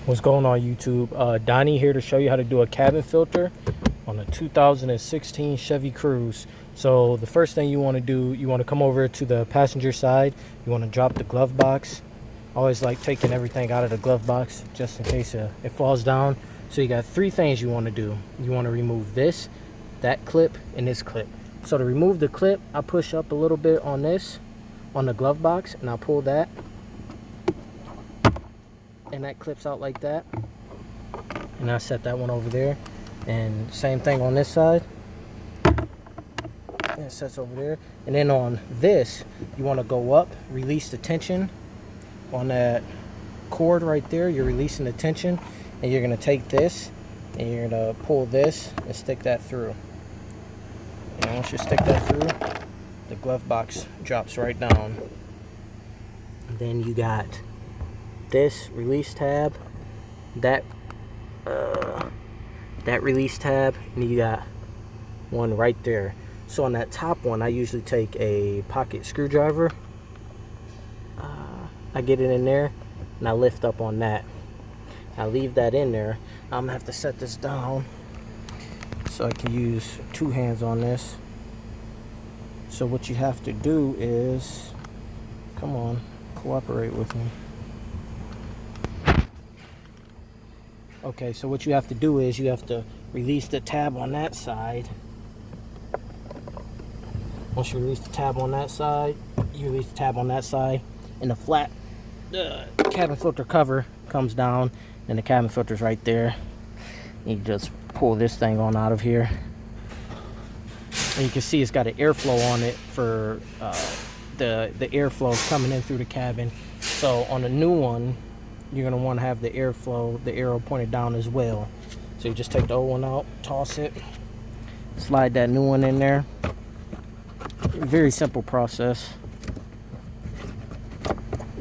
What's going on, YouTube? Donnie here to show you how to do a cabin filter on a 2016 Chevy Cruze. So the first thing you want to do, you want to come over to the passenger side. You want to drop the glove box. I always like taking everything out of the glove box just in case it falls down. So you got three things you want to do. You want to remove this, that clip, and this clip. So to remove the clip, I push up a little bit on this, on the glove box, and I pull that. And that clips out like that. And I set that one over there. And same thing on this side. And it sets over there. And then on this, you want to go up, release the tension on that cord right there. You're releasing the tension. And you're going to take this and you're going to pull this and stick that through. And once you stick that through, the glove box drops right down. And then you got this release tab, that release tab, and you got one right there. So on that top one, I usually take a pocket screwdriver. I get it in there and I lift up on that. I leave that in there. I'm gonna have to set this down so I can use two hands on this. So what you have to do is, come on, cooperate with me. Okay, so what you have to do is you have to release the tab on that side. Once you release the tab on that side, you release the tab on that side, and the flat cabin filter cover comes down, and the cabin filter's right there. And you just pull this thing on out of here. And you can see it's got an airflow on it for the airflow coming in through the cabin. So on the new one, you're going to want to have the airflow, the arrow pointed down as well. So you just take the old one out, toss it, slide that new one in there. Very simple process.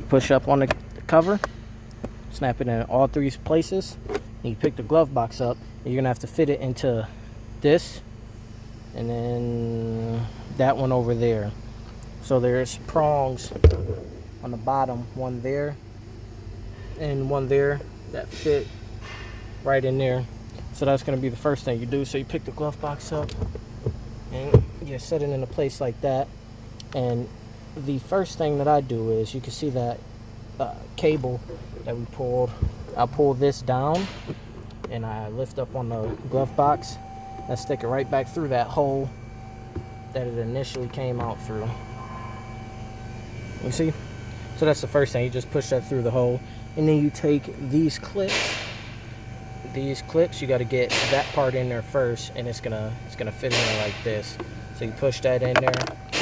Push up on the cover, snap it in all three places, and you pick the glove box up, and you're going to have to fit it into this, and then that one over there. So there's prongs on the bottom, one there, and one there that fit right in there. So that's going to be the first thing you do. So you pick the glove box up and you set it in a place like that. And the first thing that I do is, you can see that cable that we pulled. I pull this down and I lift up on the glove box. I stick it right back through that hole that it initially came out through. You see? So that's the first thing. You just push that through the hole. And then you take these clips. These clips, you got to get that part in there first, and it's gonna fit in there like this. So you push that in there,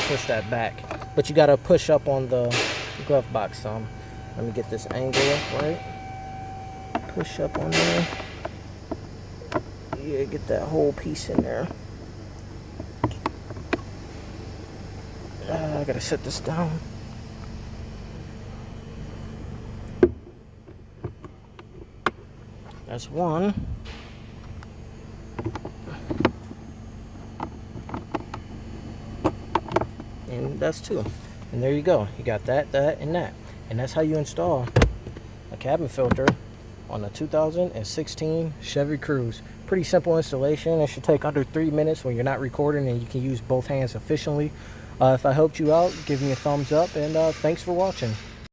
push that back, but you got to push up on the glove box some. Let me get this angle up right. Push up on there. Yeah, get that whole piece in there. I gotta set this down. That's one. And that's two. And there you go. You got that, that, and that. And that's how you install a cabin filter on a 2016 Chevy Cruze. Pretty simple installation. It should take under 3 minutes when you're not recording, and you can use both hands efficiently. If I helped you out, give me a thumbs up, and thanks for watching.